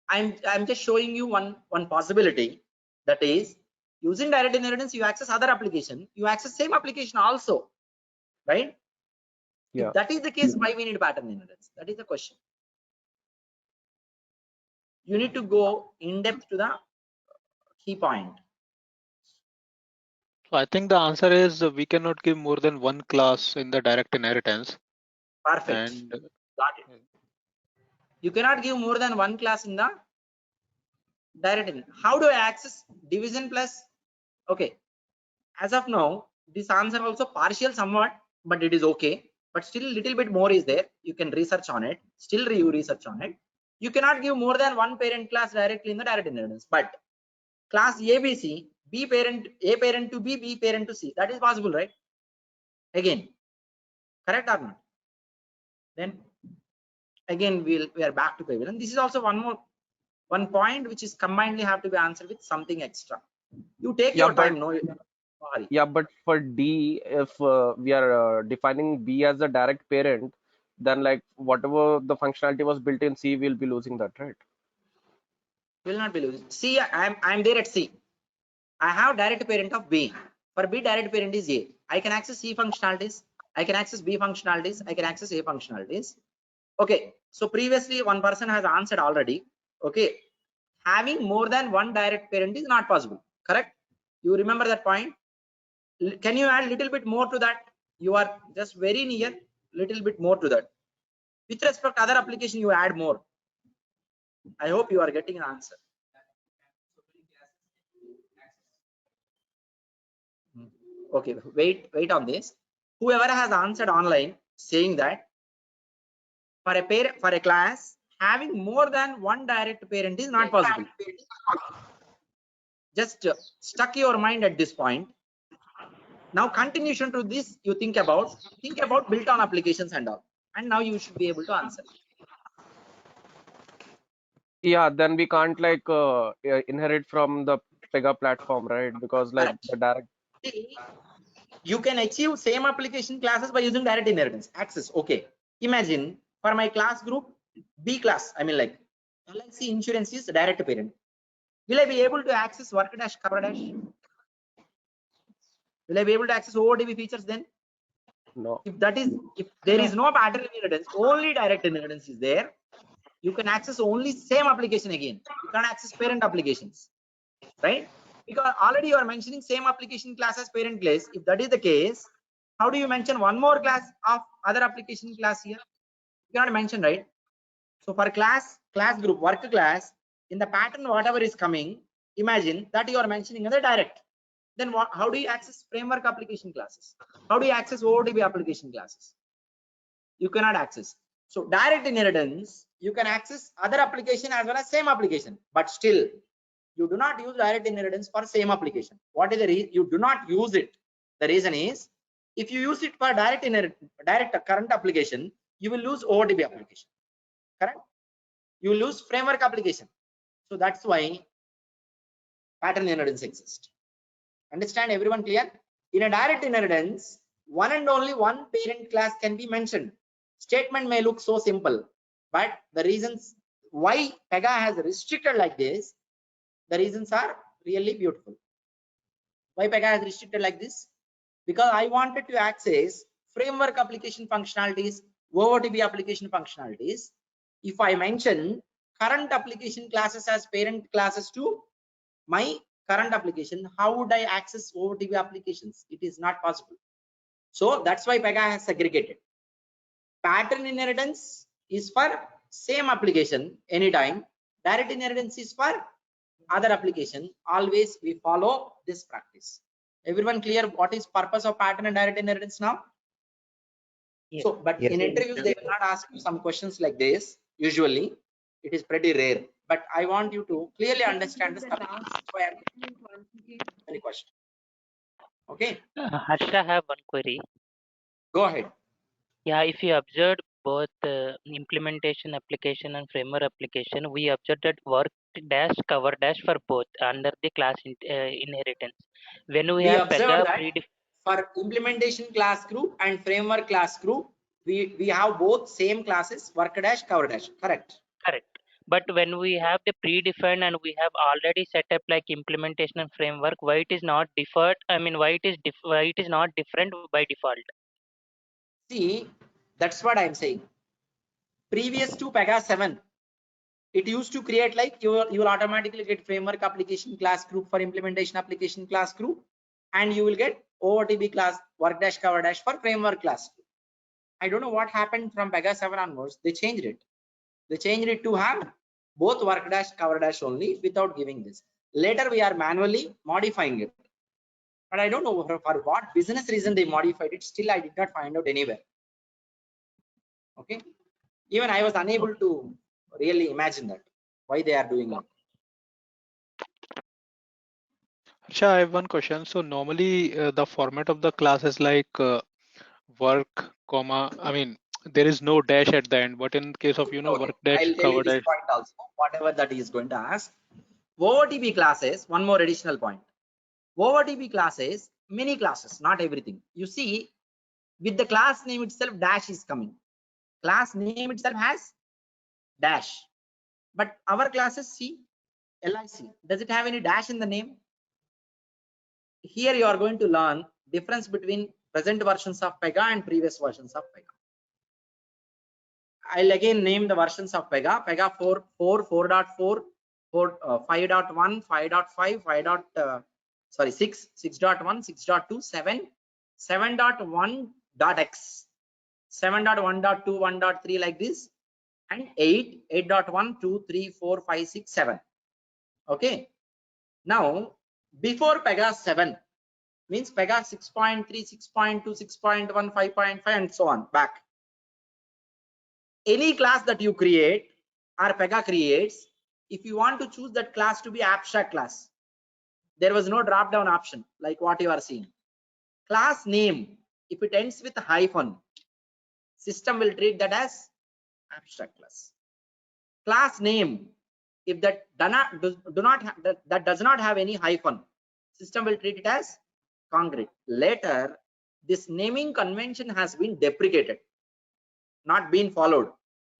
I'm just showing you one possibility, that is using direct inheritance you access other application, you access same application also, right? Yeah. If that is the case, why we need pattern inheritance? That is the question. You need to go in depth to the key point. So I think the answer is we cannot give more than one class in the direct inheritance. Perfect. And Got it. You cannot give more than one class in the direct inheritance. How do I access division plus? Okay, as of now this answer also partial somewhat, but it is okay, but still little bit more is there. You can research on it, still you research on it. You cannot give more than one parent class directly in the direct inheritance, but class ABC, B parent, A parent to B, B parent to C, that is possible, right? Again, correct or not? Then again we are back to pivot, and this is also one point which is combinedly have to be answered with something extra. You take Yeah, your but time, no hurry. yeah, but for D, if we are defining B as the direct parent, then like whatever the functionality was built in C, we'll be losing that, right? Will not be losing. C, I'm there at C. I have direct parent of B. For B, direct parent is A. I can access C functionalities. I can access B functionalities. I can access A functionalities. Okay. So previously one person has answered already. Okay. Having more than one direct parent is not possible. Correct? You remember that point? Can you add little bit more to that? You are just very near. Little bit more to that. With respect to other application, you add more. I hope you are getting an answer. Okay, wait on this. Whoever has answered online saying that for a parent, for a class having more than one direct parent is not possible. Just stuck your mind at this point. Now continuation to this, you think about built on applications and all, and now you should be able to answer. Yeah, then we can't like inherit from the Pega platform, right? Because like Correct. the direct. You can achieve same application classes by using direct inheritance access. Okay, imagine for my class group B class, I mean like LIC insurance is direct parent. Will I be able to access work dash cover dash? Will I be able to access OODB features then? No. If there is no pattern inheritance, only direct inheritance is there, you can access only same application again. You can't access parent applications, right? Because already you are mentioning same application class as parent class. If that is the case, how do you mention one more class of other application class here? You cannot mention, right? So for class group, work class, in the pattern whatever is coming, imagine that you are mentioning in the direct. Then how do you access framework application classes? How do you access OODB application classes? You cannot access. So direct inheritance, you can access other application as well as same application, but still you do not use direct inheritance for same application. What is the reason you do not use it? The reason is if you use it for direct current application, you will lose OODB application. Correct? You will lose framework application. So that's why pattern inheritance exists. Understand, everyone clear? In a direct inheritance, one and only one parent class can be mentioned. Statement may look so simple, but the reasons why Pega has restricted like this, the reasons are really beautiful. Why Pega has restricted like this? Because I wanted to access framework application functionalities, OOTB application functionalities. If I mention current application classes as parent classes to my current application, how would I access OOTB applications? It is not possible. So that's why Pega has segregated. Pattern inheritance is for same application anytime. Direct inheritance is for other application. Always we follow this practice. Everyone clear what is purpose of pattern and direct inheritance now? Yes. So, but Yes. in interviews they will not ask you some questions like this. Usually, it is pretty rare. But I want you to clearly understand this. Any question? Okay, Harsha, I have one query. go ahead. Yeah, if you observed both implementation application and framework application, we observed that work dash cover dash for both under the class inheritance. When we We have observed Pega that. For implementation class group and framework class group, we have both same classes, work dash, cover dash, correct? Correct. But when we have the predefined and we have already set up like implementation and framework, why it is not deferred? I mean, why it is not different by default? See, that's what I'm saying. Previous to Pega 7, it used to create like you will automatically get framework application class group for implementation application class group, and you will get OOTB class work dash cover dash for framework class group. I don't know what happened from Pega 7 onwards. They changed it. They changed it to have both work dash cover dash only without giving this. Later we are manually modifying it, but I don't know for what business reason they modified it. Still I did not find out anywhere. Okay, even I was unable to really imagine that why they are doing that. Harsha, I have one question. So normally the format of the class is like work, comma. I mean, there is no dash at the end. But in case of Okay, work dash, I'll tell you cover this dash. point also. Whatever that he is going to ask. OOTB classes, one more additional point. OOTB classes, many classes, not everything. You see, with the class name itself, dash is coming. Class name itself has dash. But our classes, see, LIC, does it have any dash in the name? Here you are going to learn difference between present versions of Pega and previous versions of Pega. I'll again name the versions of Pega. Pega 4, 4.4, 5.1, 5.5, 6, 6.1, 6.2, 7, 7.1.x, 7.1.2, 1.3 like this, and 8, 8.1, 2, 3, 4, 5, 6, 7. Okay. Now, before Pega 7 means Pega 6.3, 6.2, 6.1, 5.5 and so on back. Any class that you create or Pega creates, if you want to choose that class to be abstract class, there was no drop down option like what you are seeing. Class name, if it ends with a hyphen, system will treat that as abstract class. Class name, if that does not have any hyphen, system will treat it as concrete. Later, this naming convention has been deprecated, not been followed.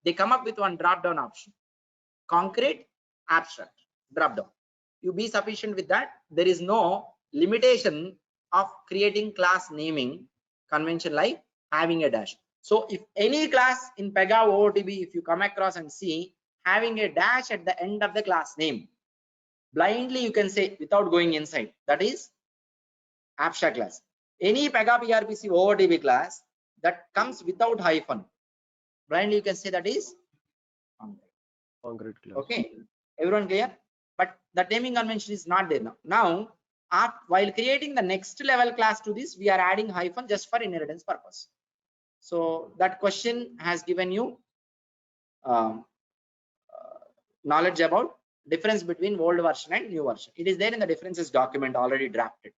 They come up with one drop down option, concrete, abstract, drop down. You be sufficient with that. There is no limitation of creating class naming convention like having a dash. So if any class in Pega OOTB, if you come across and see having a dash at the end of the class name, blindly you can say without going inside, that is abstract class. Any Pega PRPC OOTB class that comes without hyphen, blindly you can say that is Concrete class. okay, everyone clear? But the naming convention is not there now. Now, while creating the next level class to this, we are adding hyphen just for inheritance purpose. So that question has given you knowledge about difference between old version and new version. It is there in the differences document already drafted.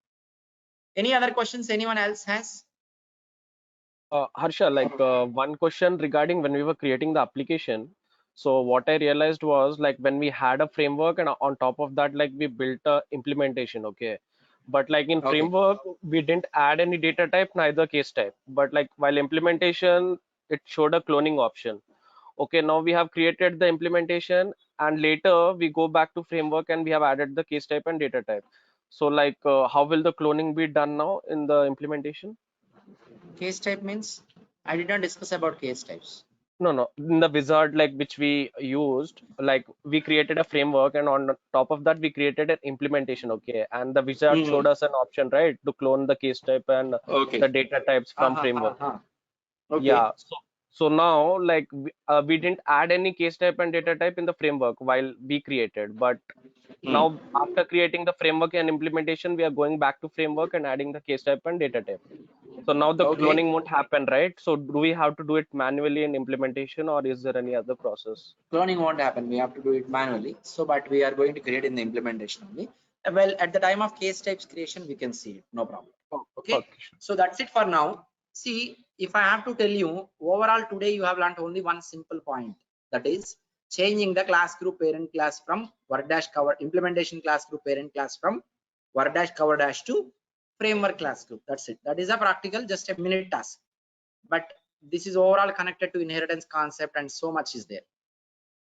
Any other questions anyone else has? Harsha, like one question regarding when we were creating the application. So what I realized was like when we had a framework and on top of that, like we built a implementation. Okay. But like in Okay. framework, we didn't add any data type, neither case type. But like while implementation, it showed a cloning option. Okay, now we have created the implementation and later we go back to framework and we have added the case type and data type. So like how will the cloning be done now in the implementation? Case type means I did not discuss about case types. No, in the wizard like which we used, like we created a framework and on top of that we created an implementation. Okay, and the wizard showed us an option, right, to clone the case type and Okay. the data types from framework. Okay. Yeah, so now like we didn't add any case type and data type in the framework while we created, but now after creating the framework and implementation, we are going back to framework and adding the case type and data type. So now the Okay. cloning won't happen, right? So do we have to do it manually in implementation or is there any other process? Cloning won't happen. We have to do it manually. So, but we are going to create in the implementation only. Well, at the time of case types creation, we can see it. No problem. Okay. So that's it for now. See, if I have to tell you, overall today you have learned only one simple point. That is changing the class group parent class from work dash cover implementation class group parent class from work dash cover dash to framework class group. That's it. That is a practical, just a minute task. But this is overall connected to inheritance concept and so much is there.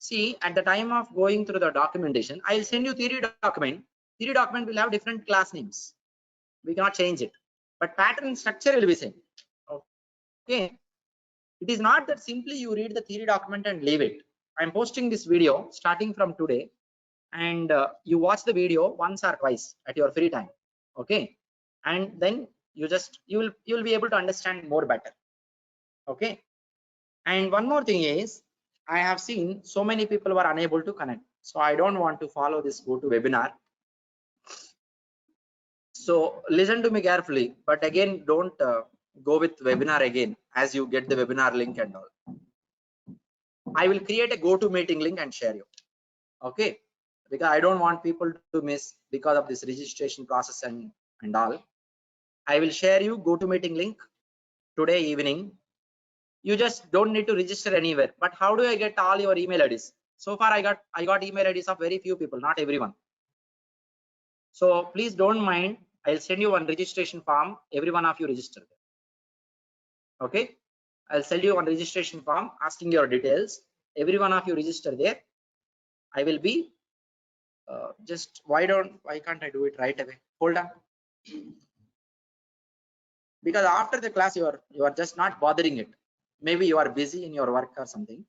See, at the time of going through the documentation, I'll send you theory document. Theory document will have different class names. We cannot change it, but pattern structure will be same. Okay. It is not that simply you read the theory document and leave it. I'm posting this video starting from today, and you watch the video once or twice at your free time. Okay, and then you will be able to understand more better. Okay. And one more thing is, I have seen so many people were unable to connect, so I don't want to follow this go to webinar. So listen to me carefully, but again, don't go with webinar again as you get the webinar link and all. I will create a go to meeting link and share you. Okay, because I don't want people to miss because of this registration process and all. I will share you go to meeting link today evening. You just don't need to register anywhere. But how do I get all your email IDs? So far I got email IDs of very few people, not everyone. So please don't mind. I'll send you one registration form. Every one of you register. Okay, I'll send you one registration form asking your details. Every one of you register there. I will be just why can't I do it right away? Hold on. Because after the class you are just not bothering it. Maybe you are busy in your work or something.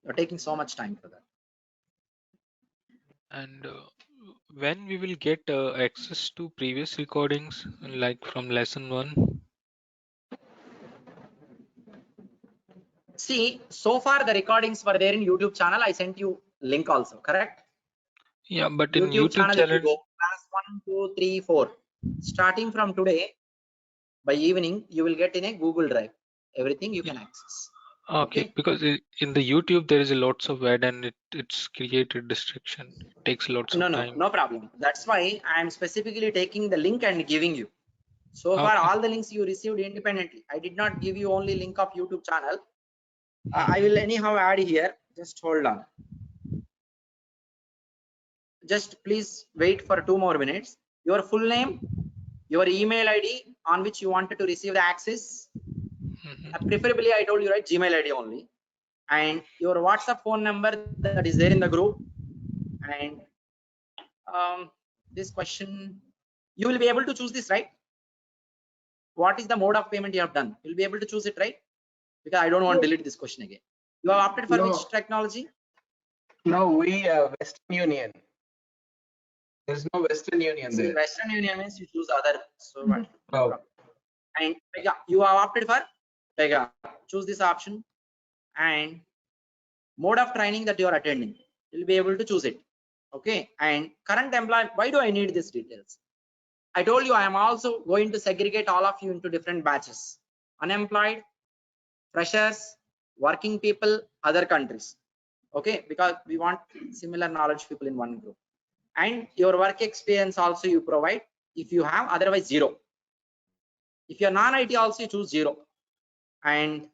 You're taking so much time for that. And when we will get access to previous recordings, like from lesson 1? See, so far the recordings were there in YouTube channel. I sent you link also, correct? Yeah, but in YouTube channel, if you channel, go class 1, 2, 3, 4, starting from today, by evening, you will get in a Google Drive. Everything you can access. okay, because in the YouTube there is a lots of ad and it's created distraction. It takes lots of time. No problem. That's why I am specifically taking the link and giving you. So far, all the links you received independently. I did not give you only link of YouTube channel. I will anyhow add here. Just hold on. Just please wait for 2 more minutes. Your full name, your email ID on which you wanted to receive the access. Preferably, I told you, right, Gmail ID only. And your WhatsApp phone number that is there in the group. And this question, you will be able to choose this, right? What is the mode of payment you have done? You'll be able to choose it, right? Because I don't want to delete this question again. You have opted for which technology? No, we Western Union. There's no Western Union there. Western Union means you choose other. So what? Oh. And Pega, you have opted for Pega. Choose this option. And mode of training that you are attending, you'll be able to choose it. Okay. And current employee, why do I need these details? I told you I am also going to segregate all of you into different batches. Unemployed, freshers, working people, other countries. Okay, because we want similar knowledge people in one group. And your work experience also you provide if you have, otherwise 0. If you're non-IT also you choose 0. And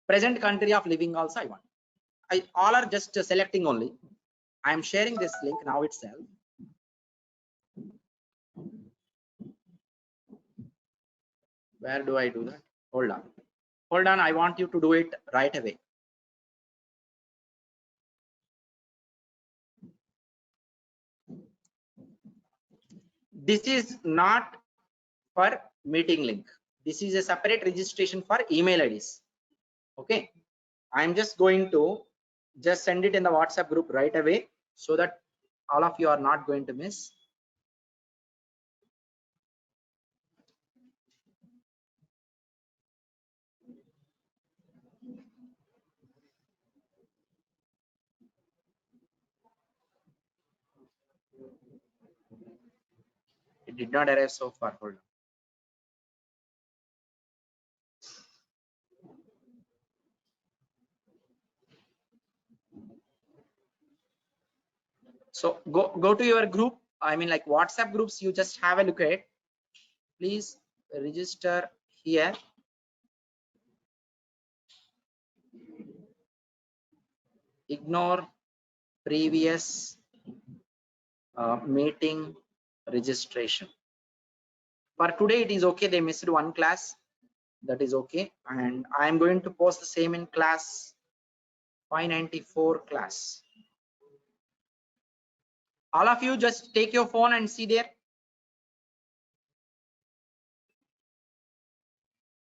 present country of living also I want. All are just selecting only. I am sharing this link now itself. Where do I do that? Hold on, I want you to do it right away. This is not for meeting link. This is a separate registration for email IDs. Okay, I'm just going to just send it in the WhatsApp group right away so that all of you are not going to miss. It did not arrive so far. Hold on. So go to your group. I mean, like WhatsApp groups, you just have a look at. Please register here. Ignore previous meeting registration. For today it is okay, they missed one class, that is okay, and I am going to post the same in class 594 class. All of you just take your phone and see there.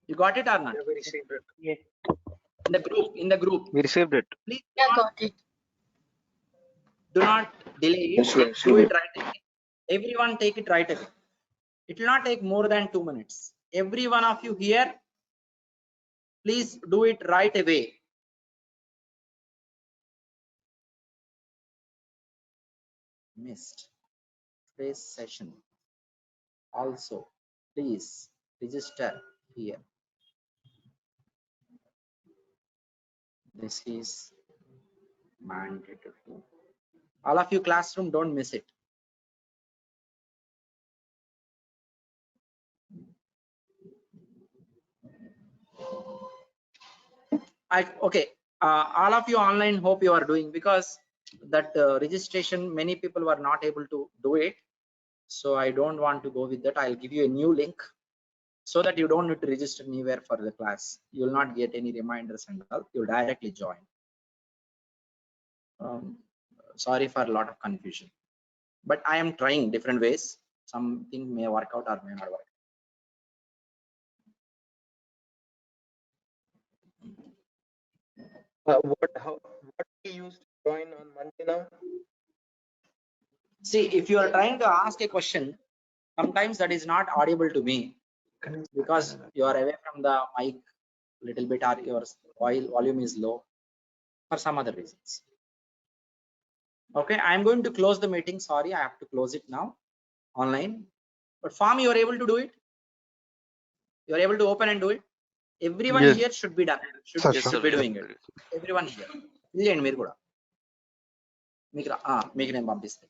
You got it or not? We received it. Yes. In the group. We received it. Please got it. do not delay it. Do it right away. Everyone take it right away. It will not take more than 2 minutes. Every one of you here, please do it right away. Missed today's session. Also, please register here. This is mandatory. All of you classroom, don't miss it. Okay, all of you online, hope you are doing, because that registration, many people were not able to do it. So I don't want to go with that. I'll give you a new link so that you don't need to register anywhere for the class. You will not get any reminders and all. You'll directly join. Sorry for a lot of confusion, but I am trying different ways. Something may work out or may not work. What we used to join on Monday now? See, if you are trying to ask a question, sometimes that is not audible to me because you are away from the mic little bit, or your volume is low for some other reasons. Okay, I'm going to close the meeting. Sorry, I have to close it now online. But form, you are able to do it. You are able to open and do it. Everyone here should be done. Should be doing it. Everyone here. Make name పంపిస్తే